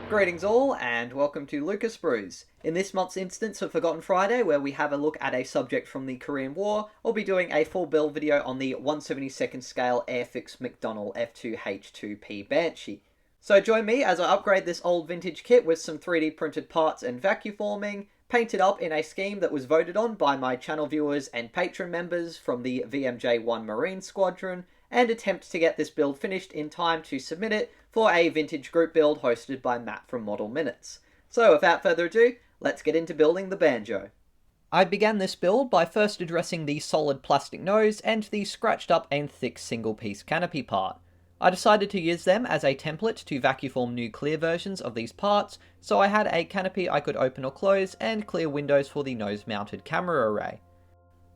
Greetings all, and welcome to Lucas Brews. In this month's instance of Forgotten Friday, where we have a look at a subject from the Korean War, I'll be doing a full build video on the 1/72nd scale Airfix McDonnell F2H-2P Banshee. So join me as I upgrade this old vintage kit with some 3D printed parts and vacuforming, painted up in a scheme that was voted on by my channel viewers and patron members from the VMJ1 Marine Squadron, and attempt to get this build finished in time to submit it for a vintage group build hosted by Matt from Model Minutes. So without further ado, let's get into building the banjo. I began this build by first addressing the solid plastic nose and the scratched up and thick single piece canopy part. I decided to use them as a template to vacuform new clear versions of these parts, so I had a canopy I could open or close and clear windows for the nose mounted camera array.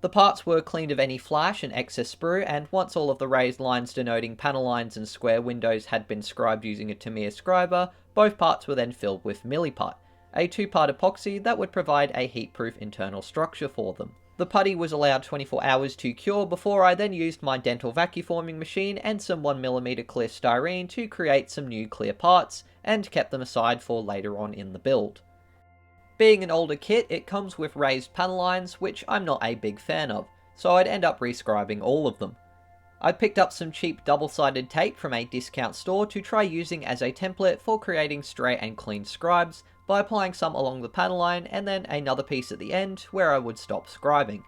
The parts were cleaned of any flash and excess sprue, and once all of the raised lines denoting panel lines and square windows had been scribed using a Tamiya scriber, both parts were then filled with milliput, a two-part epoxy that would provide a heat-proof internal structure for them. The putty was allowed 24 hours to cure before I then used my dental vacuforming machine and some 1mm clear styrene to create some new clear parts, and kept them aside for later on in the build. Being an older kit, it comes with raised panel lines, which I'm not a big fan of, so I'd end up rescribing all of them. I picked up some cheap double-sided tape from a discount store to try using as a template for creating straight and clean scribes by applying some along the panel line and then another piece at the end where I would stop scribing.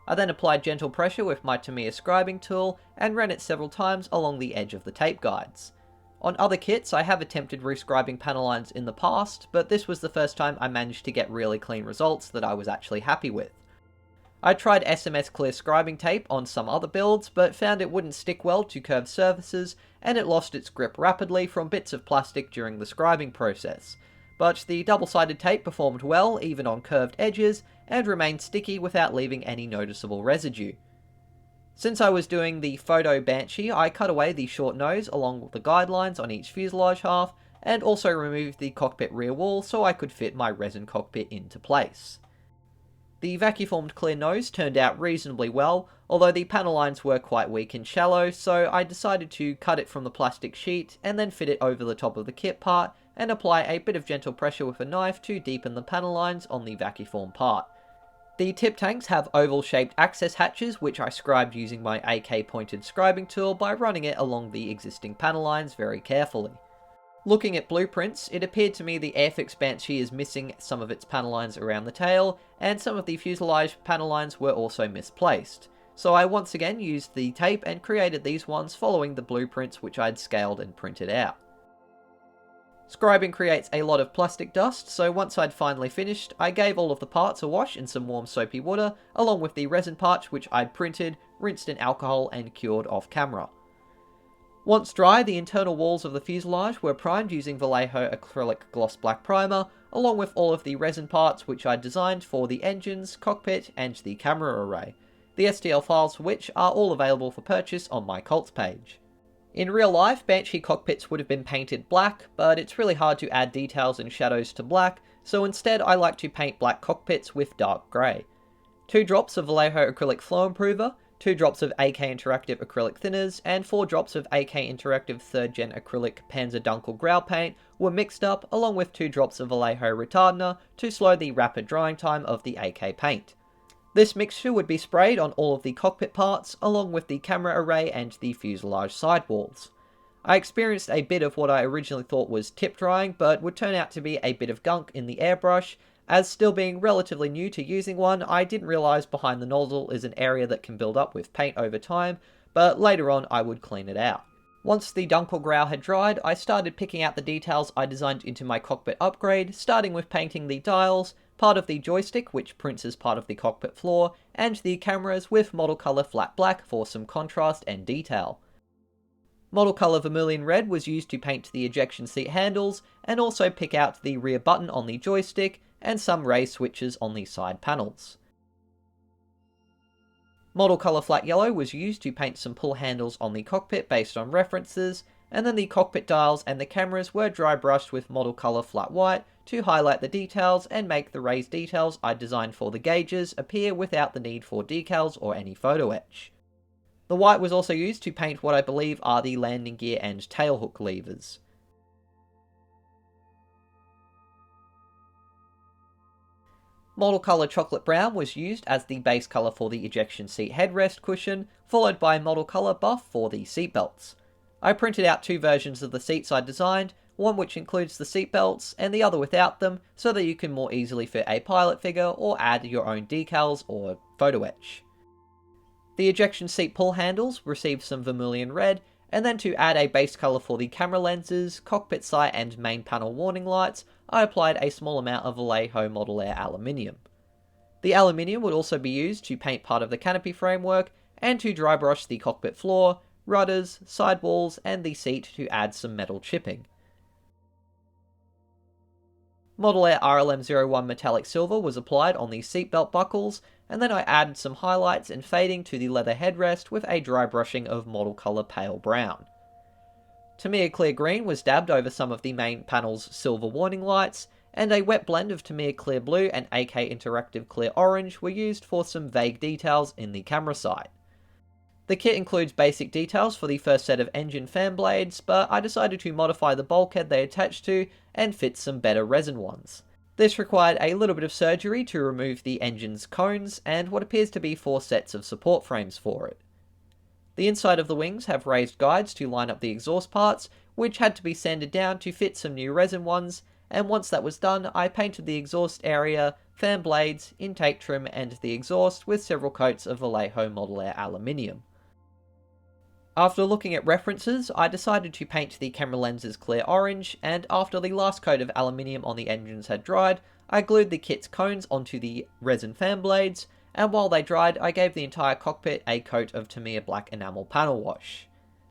I then applied gentle pressure with my Tamiya scribing tool and ran it several times along the edge of the tape guides. On other kits, I have attempted rescribing panel lines in the past, but this was the first time I managed to get really clean results that I was actually happy with. I tried SMS clear scribing tape on some other builds, but found it wouldn't stick well to curved surfaces, and it lost its grip rapidly from bits of plastic during the scribing process. But the double-sided tape performed well even on curved edges, and remained sticky without leaving any noticeable residue. Since I was doing the photo Banshee, I cut away the short nose along with the guidelines on each fuselage half, and also removed the cockpit rear wall so I could fit my resin cockpit into place. The vacuformed clear nose turned out reasonably well, although the panel lines were quite weak and shallow, so I decided to cut it from the plastic sheet and then fit it over the top of the kit part and apply a bit of gentle pressure with a knife to deepen the panel lines on the vacuform part. The tip tanks have oval-shaped access hatches, which I scribed using my AK-pointed scribing tool by running it along the existing panel lines very carefully. Looking at blueprints, it appeared to me the Airfix Banshee is missing some of its panel lines around the tail, and some of the fuselage panel lines were also misplaced. So I once again used the tape and created these ones following the blueprints which I'd scaled and printed out. Scribing creates a lot of plastic dust, so once I'd finally finished, I gave all of the parts a wash in some warm soapy water, along with the resin parts which I'd printed, rinsed in alcohol and cured off camera. Once dry, the internal walls of the fuselage were primed using Vallejo acrylic gloss black primer, along with all of the resin parts which I'd designed for the engines, cockpit and the camera array, the STL files for which are all available for purchase on my Cults page. In real life, Banshee cockpits would have been painted black, but it's really hard to add details and shadows to black, so instead I like to paint black cockpits with dark grey. 2 drops of Vallejo acrylic flow improver, 2 drops of AK Interactive acrylic thinners, and 4 drops of AK Interactive 3rd Gen acrylic Panzer Dunkel growl paint were mixed up, along with 2 drops of Vallejo retardener to slow the rapid drying time of the AK paint. This mixture would be sprayed on all of the cockpit parts, along with the camera array and the fuselage sidewalls. I experienced a bit of what I originally thought was tip drying, but would turn out to be a bit of gunk in the airbrush, as still being relatively new to using one, I didn't realise behind the nozzle is an area that can build up with paint over time, but later on I would clean it out. Once the Dunkel growl had dried, I started picking out the details I designed into my cockpit upgrade, starting with painting the dials, part of the joystick which prints as part of the cockpit floor, and the cameras with model colour flat black for some contrast and detail. Model colour vermilion red was used to paint the ejection seat handles, and also pick out the rear button on the joystick, and some raised switches on the side panels. Model colour flat yellow was used to paint some pull handles on the cockpit based on references, and then the cockpit dials and the cameras were dry brushed with model colour flat white to highlight the details and make the raised details I designed for the gauges appear without the need for decals or any photo etch. The white was also used to paint what I believe are the landing gear and tailhook levers. Model colour chocolate brown was used as the base colour for the ejection seat headrest cushion, followed by model colour buff for the seatbelts. I printed out two versions of the seats I designed, one which includes the seatbelts and the other without them, so that you can more easily fit a pilot figure or add your own decals or photo etch. The ejection seat pull handles received some vermilion red, and then to add a base colour for the camera lenses, cockpit sight and main panel warning lights, I applied a small amount of Vallejo Model Air aluminium. The aluminium would also be used to paint part of the canopy framework and to dry brush the cockpit floor, rudders, sidewalls and the seat to add some metal chipping. Model Air RLM01 metallic silver was applied on the seatbelt buckles, and then I added some highlights and fading to the leather headrest with a dry brushing of model colour pale brown. Tamiya Clear Green was dabbed over some of the main panel's silver warning lights, and a wet blend of Tamiya Clear Blue and AK Interactive Clear Orange were used for some vague details in the camera sight. The kit includes basic details for the first set of engine fan blades, but I decided to modify the bulkhead they attach to and fit some better resin ones. This required a little bit of surgery to remove the engine's cones and what appears to be 4 sets of support frames for it. The inside of the wings have raised guides to line up the exhaust parts, which had to be sanded down to fit some new resin ones, and once that was done, I painted the exhaust area, fan blades, intake trim and the exhaust with several coats of Vallejo Model Air aluminium. After looking at references, I decided to paint the camera lenses clear orange, and after the last coat of aluminium on the engines had dried, I glued the kit's cones onto the resin fan blades, and while they dried, I gave the entire cockpit a coat of Tamiya black enamel panel wash.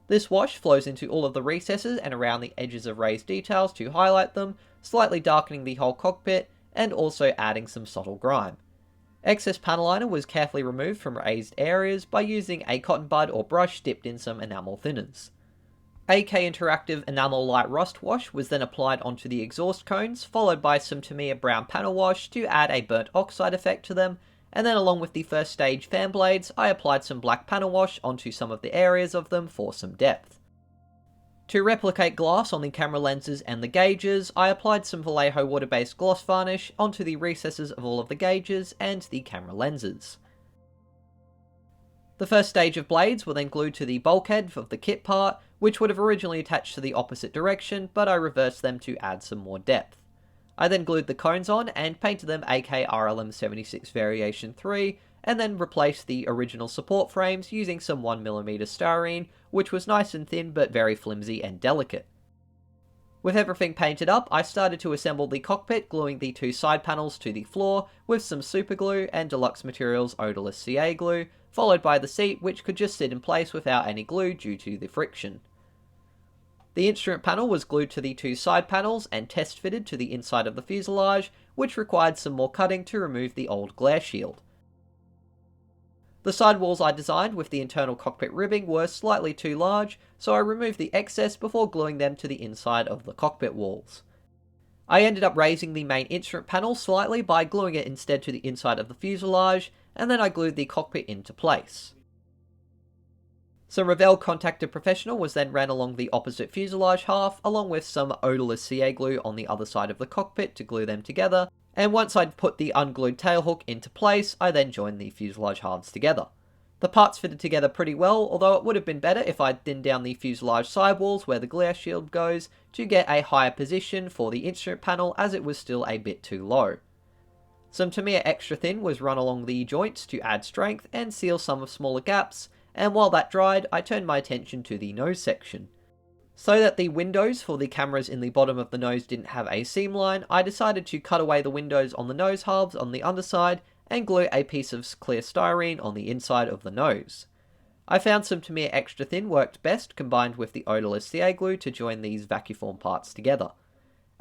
This wash flows into all of the recesses and around the edges of raised details to highlight them, slightly darkening the whole cockpit, and also adding some subtle grime. Excess panel liner was carefully removed from raised areas by using a cotton bud or brush dipped in some enamel thinners. AK Interactive Enamel Light Rust Wash was then applied onto the exhaust cones, followed by some Tamiya Brown Panel Wash to add a burnt oxide effect to them, and then along with the first stage fan blades, I applied some black panel wash onto some of the areas of them for some depth. To replicate glass on the camera lenses and the gauges, I applied some Vallejo water-based gloss varnish onto the recesses of all of the gauges and the camera lenses. The first stage of blades were then glued to the bulkhead of the kit part, which would have originally attached to the opposite direction, but I reversed them to add some more depth. I then glued the cones on and painted them AK RLM76 Variation 3, and then replaced the original support frames using some 1mm styrene, which was nice and thin but very flimsy and delicate. With everything painted up, I started to assemble the cockpit, gluing the 2 side panels to the floor with some super glue and Deluxe Materials odorless CA glue, followed by the seat, which could just sit in place without any glue due to the friction. The instrument panel was glued to the 2 side panels and test fitted to the inside of the fuselage, which required some more cutting to remove the old glare shield. The sidewalls I designed with the internal cockpit ribbing were slightly too large, so I removed the excess before gluing them to the inside of the cockpit walls. I ended up raising the main instrument panel slightly by gluing it instead to the inside of the fuselage, and then I glued the cockpit into place. Some Naval Contactor Professional was then ran along the opposite fuselage half, along with some odorless CA glue on the other side of the cockpit to glue them together, and once I'd put the unglued tailhook into place, I then joined the fuselage halves together. The parts fitted together pretty well, although it would have been better if I'd thinned down the fuselage sidewalls where the glare shield goes to get a higher position for the instrument panel, as it was still a bit too low. Some Tamiya Extra Thin was run along the joints to add strength and seal some of smaller gaps, and while that dried, I turned my attention to the nose section. So that the windows for the cameras in the bottom of the nose didn't have a seam line, I decided to cut away the windows on the nose halves on the underside and glue a piece of clear styrene on the inside of the nose. I found some Tamiya Extra Thin worked best combined with the odorless CA glue to join these Vacuform parts together.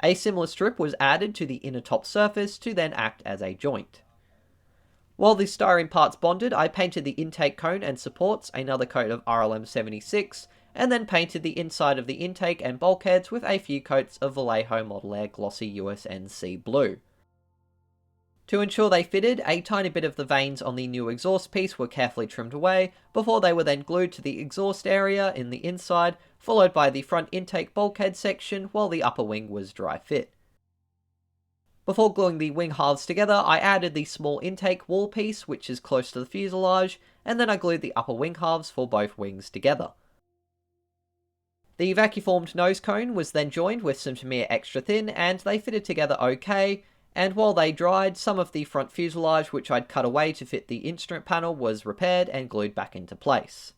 A similar strip was added to the inner top surface to then act as a joint. While the styrene parts bonded, I painted the intake cone and supports another coat of RLM76, and then painted the inside of the intake and bulkheads with a few coats of Vallejo Model Air Glossy USNC Blue. To ensure they fitted, a tiny bit of the vanes on the new exhaust piece were carefully trimmed away, before they were then glued to the exhaust area in the inside, followed by the front intake bulkhead section while the upper wing was dry fit. Before gluing the wing halves together, I added the small intake wall piece, which is close to the fuselage, and then I glued the upper wing halves for both wings together. The vacuformed nose cone was then joined with some Tamiya extra thin, and they fitted together okay, and while they dried, some of the front fuselage which I'd cut away to fit the instrument panel was repaired and glued back into place.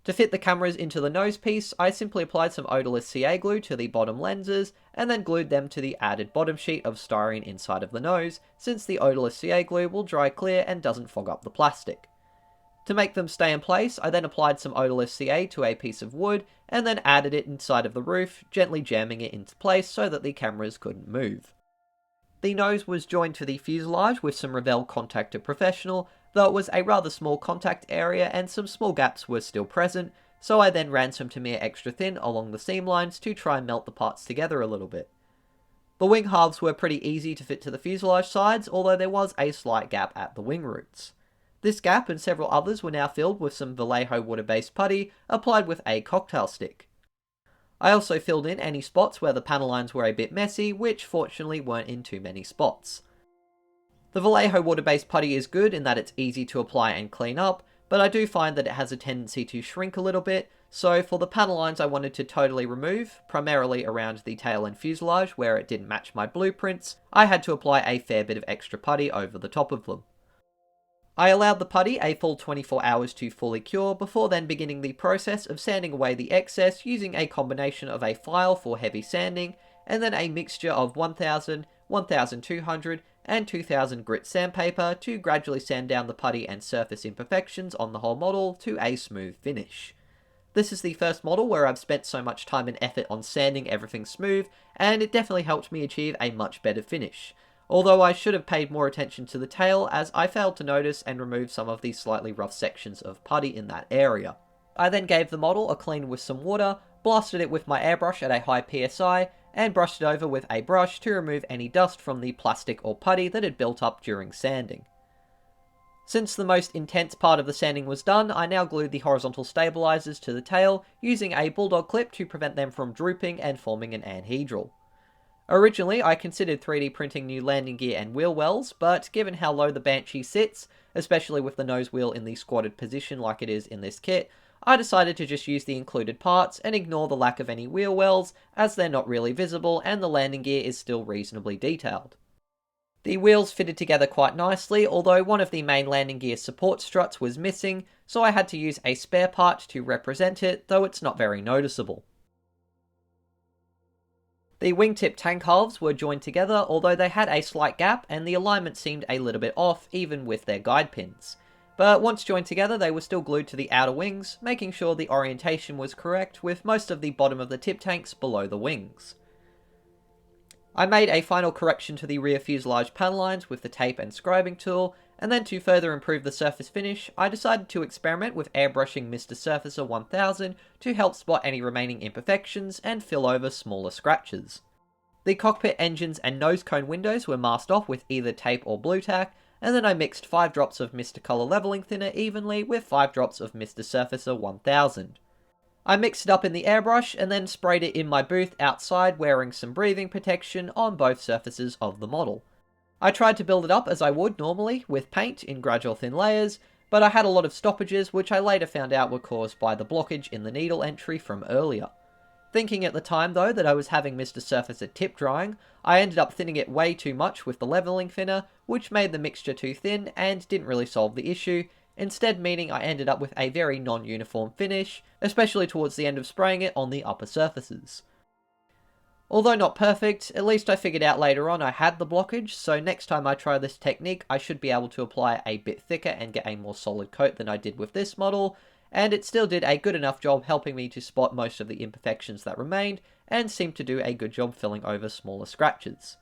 To fit the cameras into the nose piece, I simply applied some odorless CA glue to the bottom lenses, and then glued them to the added bottom sheet of styrene inside of the nose, since the odorless CA glue will dry clear and doesn't fog up the plastic. To make them stay in place, I then applied some odorless CA to a piece of wood, and then added it inside of the roof, gently jamming it into place so that the cameras couldn't move. The nose was joined to the fuselage with some Revell Contactor Professional, though it was a rather small contact area and some small gaps were still present, so I then ran some Tamiya extra thin along the seam lines to try and melt the parts together a little bit. The wing halves were pretty easy to fit to the fuselage sides, although there was a slight gap at the wing roots. This gap and several others were now filled with some Vallejo water-based putty applied with a cocktail stick. I also filled in any spots where the panel lines were a bit messy, which fortunately weren't in too many spots. The Vallejo water-based putty is good in that it's easy to apply and clean up, but I do find that it has a tendency to shrink a little bit, so for the panel lines I wanted to totally remove, primarily around the tail and fuselage where it didn't match my blueprints, I had to apply a fair bit of extra putty over the top of them. I allowed the putty a full 24 hours to fully cure before then beginning the process of sanding away the excess using a combination of a file for heavy sanding and then a mixture of 1000, 1200 and 2000 grit sandpaper to gradually sand down the putty and surface imperfections on the whole model to a smooth finish. This is the first model where I've spent so much time and effort on sanding everything smooth, and it definitely helped me achieve a much better finish. Although I should have paid more attention to the tail as I failed to notice and remove some of the slightly rough sections of putty in that area. I then gave the model a clean with some water, blasted it with my airbrush at a high PSI, and brushed it over with a brush to remove any dust from the plastic or putty that had built up during sanding. Since the most intense part of the sanding was done, I now glued the horizontal stabilizers to the tail using a bulldog clip to prevent them from drooping and forming an anhedral. Originally, I considered 3D printing new landing gear and wheel wells, but given how low the Banshee sits, especially with the nose wheel in the squatted position like it is in this kit, I decided to just use the included parts and ignore the lack of any wheel wells as they're not really visible and the landing gear is still reasonably detailed. The wheels fitted together quite nicely, although one of the main landing gear support struts was missing, so I had to use a spare part to represent it, though it's not very noticeable. The wingtip tank halves were joined together, although they had a slight gap and the alignment seemed a little bit off even with their guide pins. But once joined together they were still glued to the outer wings, making sure the orientation was correct with most of the bottom of the tip tanks below the wings. I made a final correction to the rear fuselage panel lines with the tape and scribing tool, and then to further improve the surface finish, I decided to experiment with airbrushing Mr. Surfacer 1000 to help spot any remaining imperfections and fill over smaller scratches. The cockpit engines and nose cone windows were masked off with either tape or blue tack, and then I mixed 5 drops of Mr. Color Leveling Thinner evenly with 5 drops of Mr. Surfacer 1000. I mixed it up in the airbrush and then sprayed it in my booth outside wearing some breathing protection on both surfaces of the model. I tried to build it up as I would normally, with paint in gradual thin layers, but I had a lot of stoppages which I later found out were caused by the blockage in the needle entry from earlier. Thinking at the time though that I was having Mr. Surfacer tip drying, I ended up thinning it way too much with the leveling thinner, which made the mixture too thin and didn't really solve the issue, instead meaning I ended up with a very non-uniform finish, especially towards the end of spraying it on the upper surfaces. Although not perfect, at least I figured out later on I had the blockage, so next time I try this technique I should be able to apply a bit thicker and get a more solid coat than I did with this model, and it still did a good enough job helping me to spot most of the imperfections that remained, and seemed to do a good job filling over smaller scratches.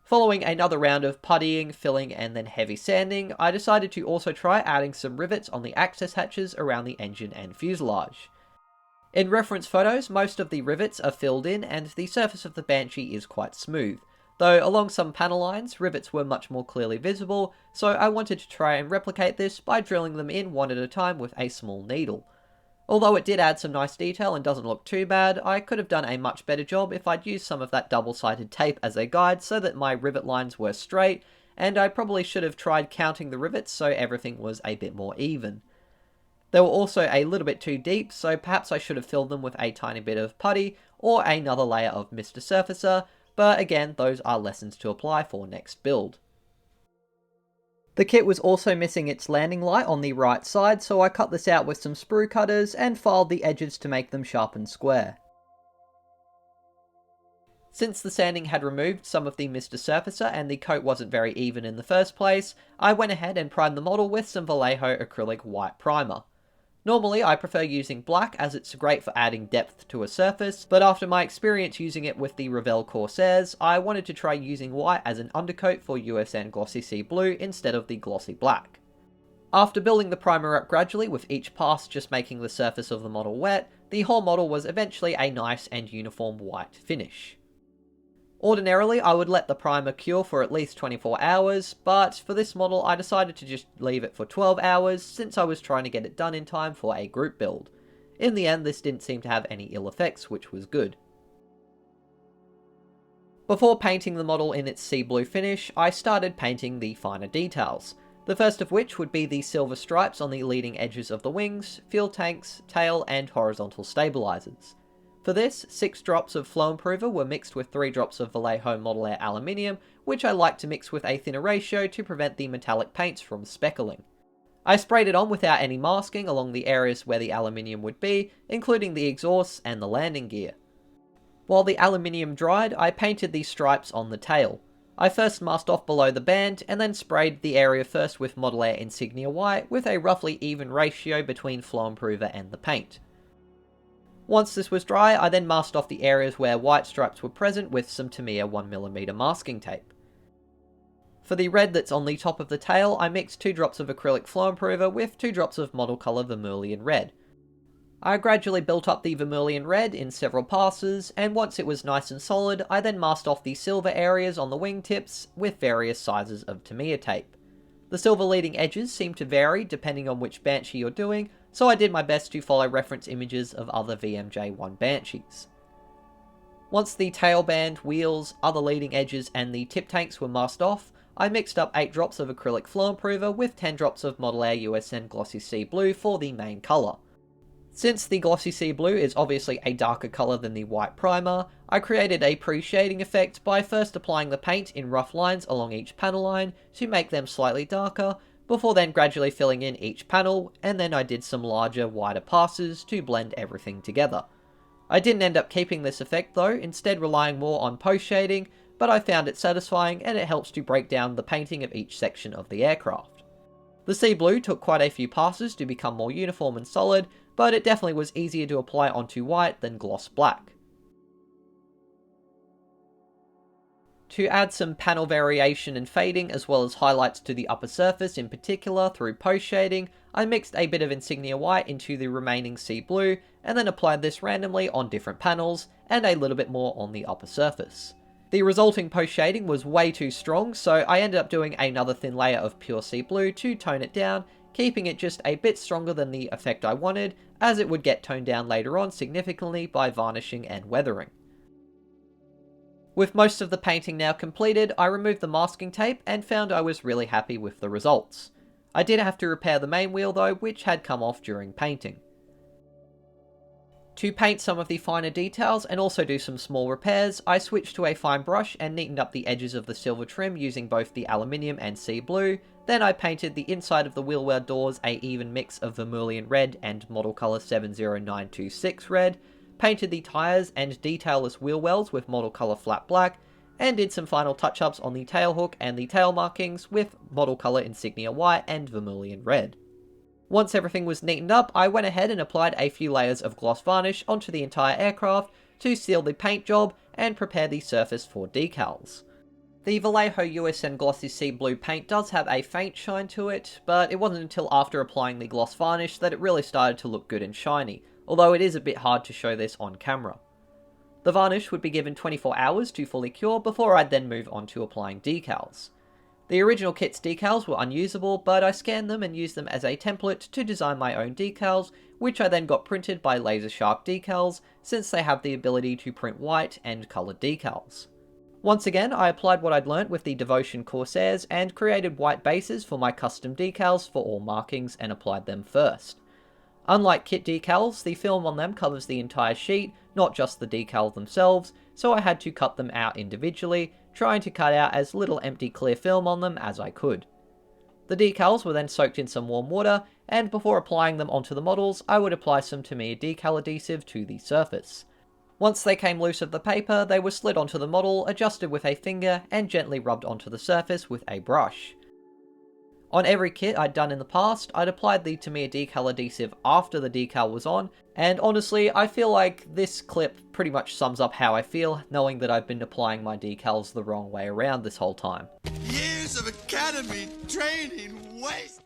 Following another round of puttying, filling and then heavy sanding, I decided to also try adding some rivets on the access hatches around the engine and fuselage. In reference photos, most of the rivets are filled in and the surface of the Banshee is quite smooth, though along some panel lines, rivets were much more clearly visible, so I wanted to try and replicate this by drilling them in one at a time with a small needle. Although it did add some nice detail and doesn't look too bad, I could have done a much better job if I'd used some of that double-sided tape as a guide so that my rivet lines were straight, and I probably should have tried counting the rivets so everything was a bit more even. They were also a little bit too deep, so perhaps I should have filled them with a tiny bit of putty or another layer of Mr. Surfacer, but again, those are lessons to apply for next build. The kit was also missing its landing light on the right side, so I cut this out with some sprue cutters and filed the edges to make them sharp and square. Since the sanding had removed some of the Mr. Surfacer and the coat wasn't very even in the first place, I went ahead and primed the model with some Vallejo acrylic white primer. Normally I prefer using black as it's great for adding depth to a surface, but after my experience using it with the Revell Corsairs, I wanted to try using white as an undercoat for USN Glossy Sea Blue instead of the glossy black. After building the primer up gradually with each pass just making the surface of the model wet, the whole model was eventually a nice and uniform white finish. Ordinarily, I would let the primer cure for at least 24 hours, but for this model I decided to just leave it for 12 hours since I was trying to get it done in time for a group build. In the end, this didn't seem to have any ill effects, which was good. Before painting the model in its sea blue finish, I started painting the finer details. The first of which would be the silver stripes on the leading edges of the wings, fuel tanks, tail, and horizontal stabilizers. For this, 6 drops of flow improver were mixed with 3 drops of Vallejo Model Air aluminium, which I like to mix with a thinner ratio to prevent the metallic paints from speckling. I sprayed it on without any masking along the areas where the aluminium would be, including the exhausts and the landing gear. While the aluminium dried, I painted these stripes on the tail. I first masked off below the band, and then sprayed the area first with Model Air Insignia White with a roughly even ratio between flow improver and the paint. Once this was dry, I then masked off the areas where white stripes were present with some Tamiya 1mm masking tape. For the red that's on the top of the tail, I mixed 2 drops of acrylic flow improver with 2 drops of model colour vermilion red. I gradually built up the vermilion red in several passes, and once it was nice and solid, I then masked off the silver areas on the wingtips with various sizes of Tamiya tape. The silver leading edges seem to vary depending on which Banshee you're doing, so I did my best to follow reference images of other VMJ1 Banshees. Once the tail band, wheels, other leading edges and the tip tanks were masked off, I mixed up 8 drops of acrylic flow improver with 10 drops of Model Air USN Glossy Sea Blue for the main colour. Since the Glossy Sea Blue is obviously a darker colour than the white primer, I created a pre-shading effect by first applying the paint in rough lines along each panel line to make them slightly darker, before then gradually filling in each panel, and then I did some larger, wider passes to blend everything together. I didn't end up keeping this effect though, instead relying more on post-shading, but I found it satisfying and it helps to break down the painting of each section of the aircraft. The sea blue took quite a few passes to become more uniform and solid, but it definitely was easier to apply onto white than gloss black. To add some panel variation and fading as well as highlights to the upper surface in particular through post shading, I mixed a bit of Insignia White into the remaining sea blue and then applied this randomly on different panels and a little bit more on the upper surface. The resulting post shading was way too strong, so I ended up doing another thin layer of pure sea blue to tone it down, keeping it just a bit stronger than the effect I wanted, as it would get toned down later on significantly by varnishing and weathering. With most of the painting now completed, I removed the masking tape and found I was really happy with the results. I did have to repair the main wheel though, which had come off during painting. To paint some of the finer details and also do some small repairs, I switched to a fine brush and neatened up the edges of the silver trim using both the aluminium and sea blue. Then I painted the inside of the wheel well doors a even mix of vermilion red and model colour 70926 red, painted the tyres and detailless wheel wells with model colour flat black, and did some final touch-ups on the tail hook and the tail markings with model colour Insignia White and vermilion red. Once everything was neatened up, I went ahead and applied a few layers of gloss varnish onto the entire aircraft to seal the paint job and prepare the surface for decals. The Vallejo USN Glossy Sea Blue paint does have a faint shine to it, but it wasn't until after applying the gloss varnish that it really started to look good and shiny, although it is a bit hard to show this on camera. The varnish would be given 24 hours to fully cure before I'd then move on to applying decals. The original kit's decals were unusable, but I scanned them and used them as a template to design my own decals, which I then got printed by Laser Shark Decals, since they have the ability to print white and coloured decals. Once again, I applied what I'd learnt with the Devotion Corsairs and created white bases for my custom decals for all markings and applied them first. Unlike kit decals, the film on them covers the entire sheet, not just the decals themselves, so I had to cut them out individually, trying to cut out as little empty clear film on them as I could. The decals were then soaked in some warm water, and before applying them onto the models, I would apply some Tamiya decal adhesive to the surface. Once they came loose of the paper, they were slid onto the model, adjusted with a finger, and gently rubbed onto the surface with a brush. On every kit I'd done in the past, I'd applied the Tamiya decal adhesive after the decal was on, and honestly, I feel like this clip pretty much sums up how I feel, knowing that I've been applying my decals the wrong way around this whole time. Years of academy training waste!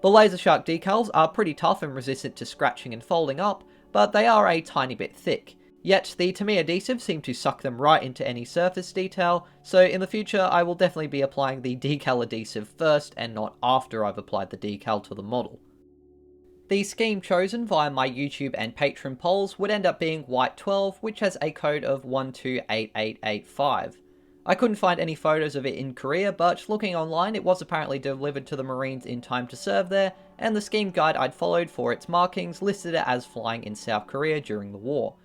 The Laser Shark decals are pretty tough and resistant to scratching and folding up, but they are a tiny bit thick. Yet the Tamiya adhesive seemed to suck them right into any surface detail, so in the future I will definitely be applying the decal adhesive first and not after I've applied the decal to the model. The scheme chosen via my YouTube and Patreon polls would end up being White 12, which has a code of 128885. I couldn't find any photos of it in Korea, but looking online it was apparently delivered to the Marines in time to serve there, and the scheme guide I'd followed for its markings listed it as flying in South Korea during the war.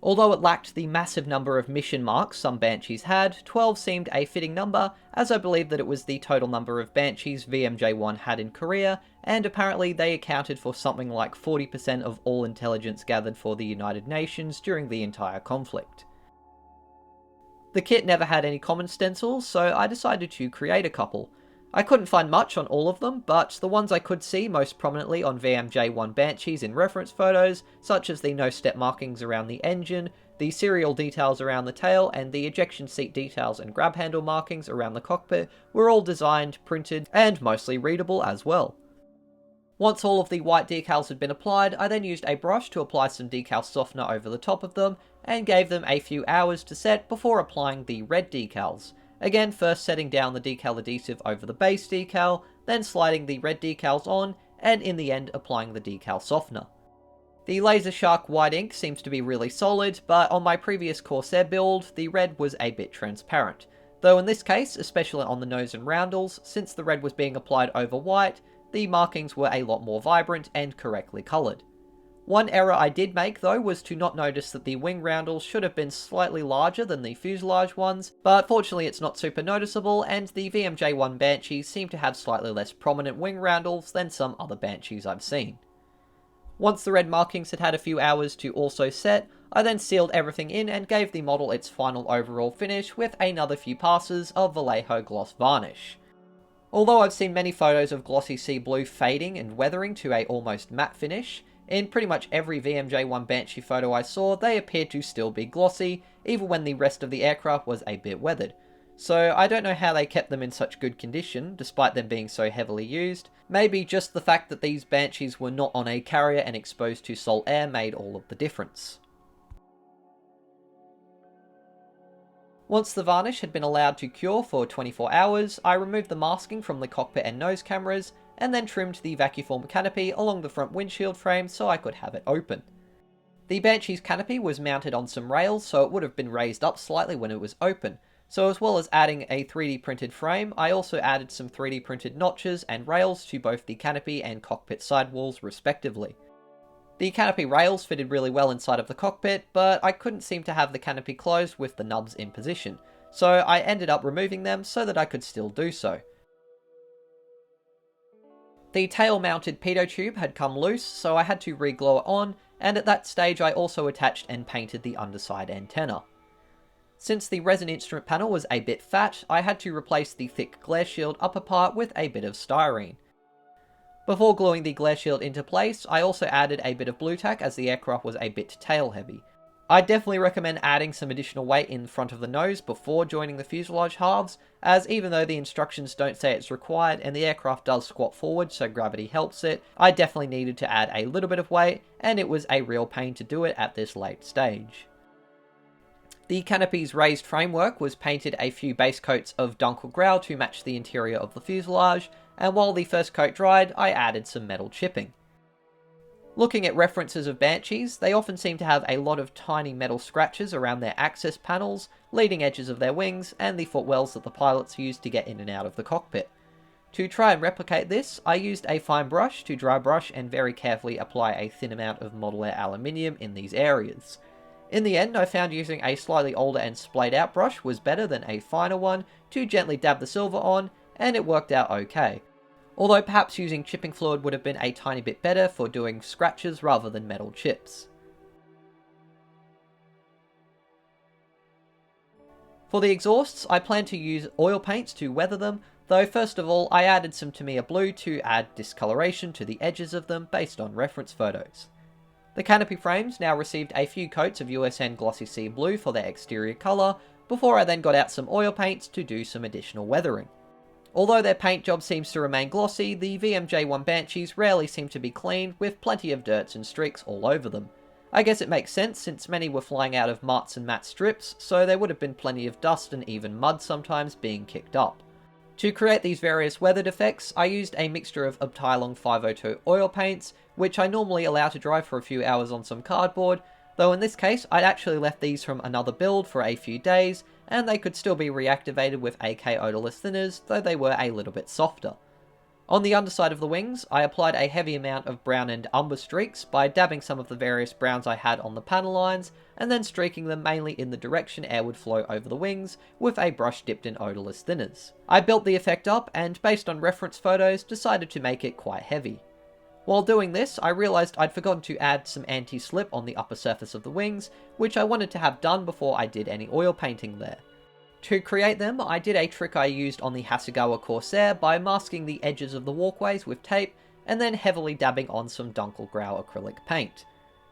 Although it lacked the massive number of mission marks some Banshees had, 12 seemed a fitting number, as I believe that it was the total number of Banshees VMJ-1 had in Korea, and apparently they accounted for something like 40% of all intelligence gathered for the United Nations during the entire conflict. The kit never had any common stencils, so I decided to create a couple. I couldn't find much on all of them, but the ones I could see most prominently on VMJ-1 Banshees in reference photos, such as the no-step markings around the engine, the serial details around the tail, and the ejection seat details and grab handle markings around the cockpit, were all designed, printed, and mostly readable as well. Once all of the white decals had been applied, I then used a brush to apply some decal softener over the top of them, and gave them a few hours to set before applying the red decals. Again, first setting down the decal adhesive over the base decal, then sliding the red decals on, and in the end applying the decal softener. The Laser Shark white ink seems to be really solid, but on my previous Corsair build, the red was a bit transparent. Though in this case, especially on the nose and roundels, since the red was being applied over white, the markings were a lot more vibrant and correctly coloured. One error I did make though was to not notice that the wing roundels should have been slightly larger than the fuselage ones, but fortunately it's not super noticeable, and the VMJ-1 Banshees seem to have slightly less prominent wing roundels than some other Banshees I've seen. Once the red markings had had a few hours to also set, I then sealed everything in and gave the model its final overall finish with another few passes of Vallejo gloss varnish. Although I've seen many photos of glossy sea blue fading and weathering to a almost matte finish, in pretty much every VMJ-1 Banshee photo I saw, they appeared to still be glossy, even when the rest of the aircraft was a bit weathered. So I don't know how they kept them in such good condition, despite them being so heavily used. Maybe just the fact that these Banshees were not on a carrier and exposed to salt air made all of the difference. Once the varnish had been allowed to cure for 24 hours, I removed the masking from the cockpit and nose cameras, and then trimmed the Vacuform canopy along the front windshield frame so I could have it open. The Banshee's canopy was mounted on some rails, so it would have been raised up slightly when it was open, so as well as adding a 3D printed frame, I also added some 3D printed notches and rails to both the canopy and cockpit sidewalls respectively. The canopy rails fitted really well inside of the cockpit, but I couldn't seem to have the canopy closed with the nubs in position, so I ended up removing them so that I could still do so. The tail-mounted pitot tube had come loose, so I had to re-glue it on, and at that stage I also attached and painted the underside antenna. Since the resin instrument panel was a bit fat, I had to replace the thick glare shield upper part with a bit of styrene. Before gluing the glare shield into place, I also added a bit of blue tack as the aircraft was a bit tail heavy. I definitely recommend adding some additional weight in front of the nose before joining the fuselage halves, as even though the instructions don't say it's required and the aircraft does squat forward so gravity helps it, I definitely needed to add a little bit of weight, and it was a real pain to do it at this late stage. The canopy's raised framework was painted a few base coats of Dunkel Grau to match the interior of the fuselage, and while the first coat dried, I added some metal chipping. Looking at references of Banshees, they often seem to have a lot of tiny metal scratches around their access panels, leading edges of their wings, and the footwells that the pilots use to get in and out of the cockpit. To try and replicate this, I used a fine brush to dry brush and very carefully apply a thin amount of model air aluminium in these areas. In the end, I found using a slightly older and splayed out brush was better than a finer one to gently dab the silver on, and it worked out okay. Although perhaps using chipping fluid would have been a tiny bit better for doing scratches rather than metal chips. For the exhausts, I plan to use oil paints to weather them, though first of all I added some Tamiya blue to add discoloration to the edges of them based on reference photos. The canopy frames now received a few coats of USN Glossy Sea Blue for their exterior colour, before I then got out some oil paints to do some additional weathering. Although their paint job seems to remain glossy, the VMJ1 Banshees rarely seem to be clean, with plenty of dirts and streaks all over them. I guess it makes sense since many were flying out of mats and matte strips, so there would have been plenty of dust and even mud sometimes being kicked up. To create these various weathered effects, I used a mixture of Uptilong 502 oil paints, which I normally allow to dry for a few hours on some cardboard, though in this case I'd actually left these from another build for a few days, and they could still be reactivated with AK odorless thinners, though they were a little bit softer. On the underside of the wings, I applied a heavy amount of brown and umber streaks by dabbing some of the various browns I had on the panel lines, and then streaking them mainly in the direction air would flow over the wings, with a brush dipped in odorless thinners. I built the effect up, and based on reference photos, decided to make it quite heavy. While doing this, I realised I'd forgotten to add some anti-slip on the upper surface of the wings, which I wanted to have done before I did any oil painting there. To create them, I did a trick I used on the Hasegawa Corsair by masking the edges of the walkways with tape, and then heavily dabbing on some Dunkel Grau acrylic paint.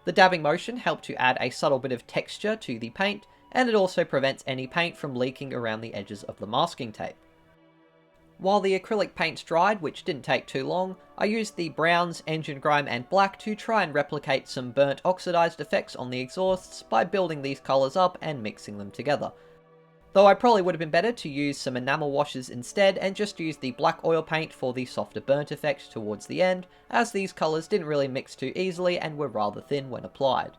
The dabbing motion helped to add a subtle bit of texture to the paint, and it also prevents any paint from leaking around the edges of the masking tape. While the acrylic paints dried, which didn't take too long, I used the browns, engine grime and black to try and replicate some burnt oxidized effects on the exhausts by building these colours up and mixing them together. Though I probably would have been better to use some enamel washes instead and just use the black oil paint for the softer burnt effect towards the end, as these colours didn't really mix too easily and were rather thin when applied.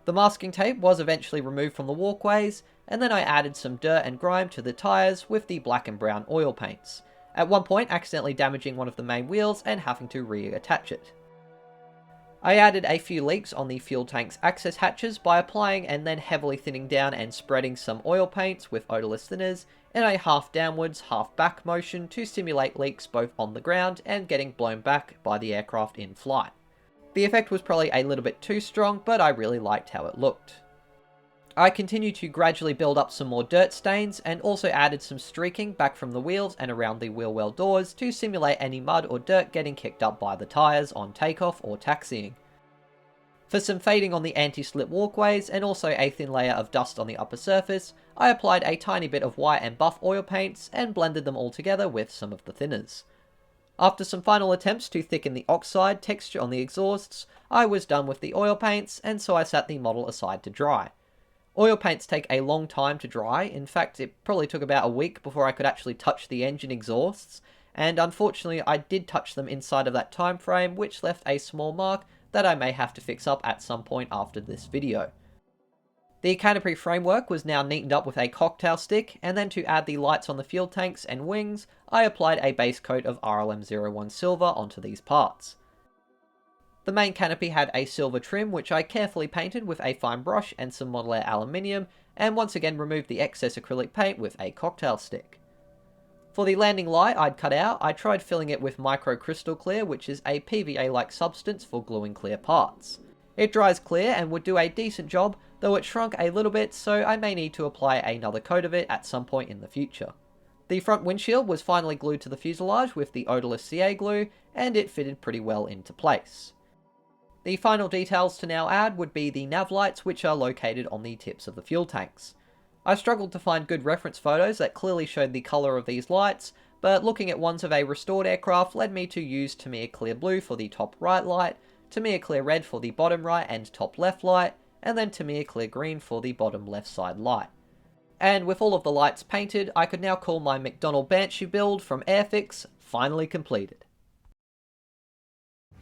The masking tape was eventually removed from the walkways, and then I added some dirt and grime to the tyres with the black and brown oil paints, at one point accidentally damaging one of the main wheels and having to reattach it. I added a few leaks on the fuel tank's access hatches by applying and then heavily thinning down and spreading some oil paints with odorless thinners in a half downwards, half back motion to simulate leaks both on the ground and getting blown back by the aircraft in flight. The effect was probably a little bit too strong, but I really liked how it looked. I continued to gradually build up some more dirt stains and also added some streaking back from the wheels and around the wheel well doors to simulate any mud or dirt getting kicked up by the tyres on takeoff or taxiing. For some fading on the anti-slip walkways and also a thin layer of dust on the upper surface, I applied a tiny bit of white and buff oil paints and blended them all together with some of the thinners. After some final attempts to thicken the oxide texture on the exhausts, I was done with the oil paints, and so I set the model aside to dry. Oil paints take a long time to dry. In fact, it probably took about a week before I could actually touch the engine exhausts, and unfortunately I did touch them inside of that time frame, which left a small mark that I may have to fix up at some point after this video. The canopy framework was now neatened up with a cocktail stick, and then to add the lights on the fuel tanks and wings, I applied a base coat of RLM01 silver onto these parts. The main canopy had a silver trim which I carefully painted with a fine brush and some model air aluminium, and once again removed the excess acrylic paint with a cocktail stick. For the landing light I'd cut out, I tried filling it with micro crystal clear, which is a PVA-like substance for gluing clear parts. It dries clear and would do a decent job, though it shrunk a little bit, so I may need to apply another coat of it at some point in the future. The front windshield was finally glued to the fuselage with the odorless CA glue, and it fitted pretty well into place. The final details to now add would be the nav lights, which are located on the tips of the fuel tanks. I struggled to find good reference photos that clearly showed the colour of these lights, but looking at ones of a restored aircraft led me to use Tamiya Clear Blue for the top right light, Tamiya Clear Red for the bottom right and top left light, and then Tamiya clear green for the bottom left side light. And with all of the lights painted, I could now call my McDonnell Banshee build from Airfix finally completed.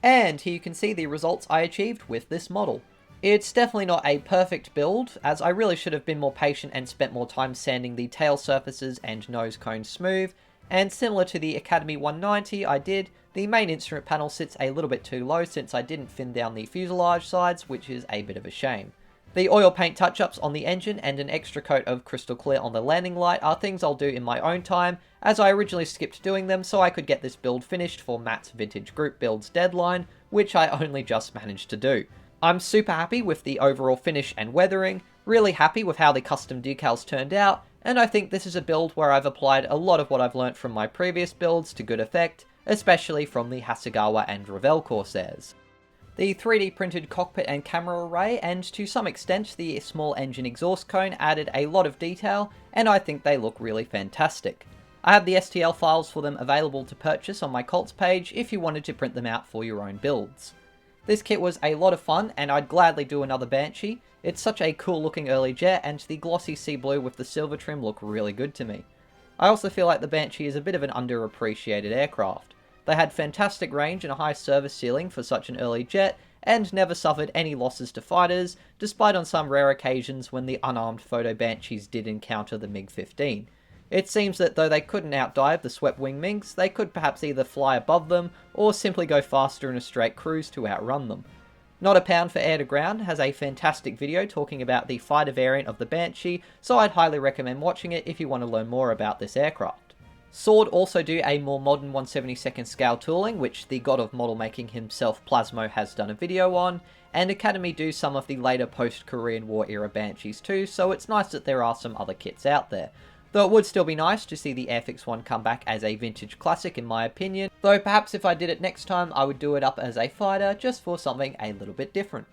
And here you can see the results I achieved with this model. It's definitely not a perfect build, as I really should have been more patient and spent more time sanding the tail surfaces and nose cone smooth, and similar to the Academy 190 I did, the main instrument panel sits a little bit too low since I didn't thin down the fuselage sides, which is a bit of a shame. The oil paint touch-ups on the engine and an extra coat of crystal clear on the landing light are things I'll do in my own time, as I originally skipped doing them so I could get this build finished for Matt's Vintage Group Builds deadline, which I only just managed to do. I'm super happy with the overall finish and weathering, really happy with how the custom decals turned out, and I think this is a build where I've applied a lot of what I've learnt from my previous builds to good effect, especially from the Hasegawa and Naval Corsairs. The 3D printed cockpit and camera array, and to some extent the small engine exhaust cone, added a lot of detail, and I think they look really fantastic. I have the STL files for them available to purchase on my Cults page if you wanted to print them out for your own builds. This kit was a lot of fun, and I'd gladly do another Banshee. It's such a cool looking early jet, and the glossy sea blue with the silver trim look really good to me. I also feel like the Banshee is a bit of an underappreciated aircraft. They had fantastic range and a high service ceiling for such an early jet, and never suffered any losses to fighters, despite on some rare occasions when the unarmed photo Banshees did encounter the MiG-15. It seems that though they couldn't outdive the swept-wing MiGs, they could perhaps either fly above them, or simply go faster in a straight cruise to outrun them. Not a Pound for Air to Ground has a fantastic video talking about the fighter variant of the Banshee, so I'd highly recommend watching it if you want to learn more about this aircraft. Sword also do a more modern 1/72nd scale tooling, which the god of model making himself Plasmo has done a video on, and Academy do some of the later post-Korean War era Banshees too, so it's nice that there are some other kits out there. Though it would still be nice to see the Airfix one come back as a vintage classic in my opinion, though perhaps if I did it next time I would do it up as a fighter just for something a little bit different.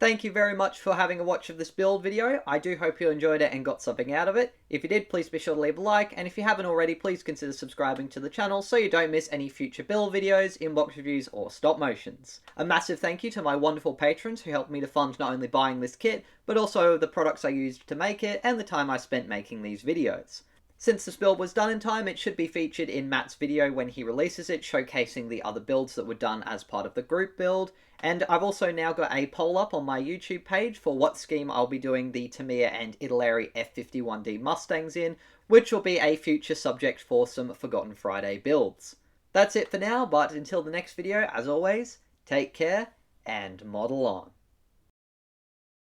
Thank you very much for having a watch of this build video. I do hope you enjoyed it and got something out of it. If you did, please be sure to leave a like, and if you haven't already, please consider subscribing to the channel so you don't miss any future build videos, inbox reviews, or stop motions. A massive thank you to my wonderful patrons who helped me to fund not only buying this kit, but also the products I used to make it and the time I spent making these videos. Since this build was done in time, it should be featured in Matt's video when he releases it, showcasing the other builds that were done as part of the group build. And I've also now got a poll up on my YouTube page for what scheme I'll be doing the Tamiya and Italeri F51D Mustangs in, which will be a future subject for some Forgotten Friday builds. That's it for now, but until the next video, as always, take care and model on.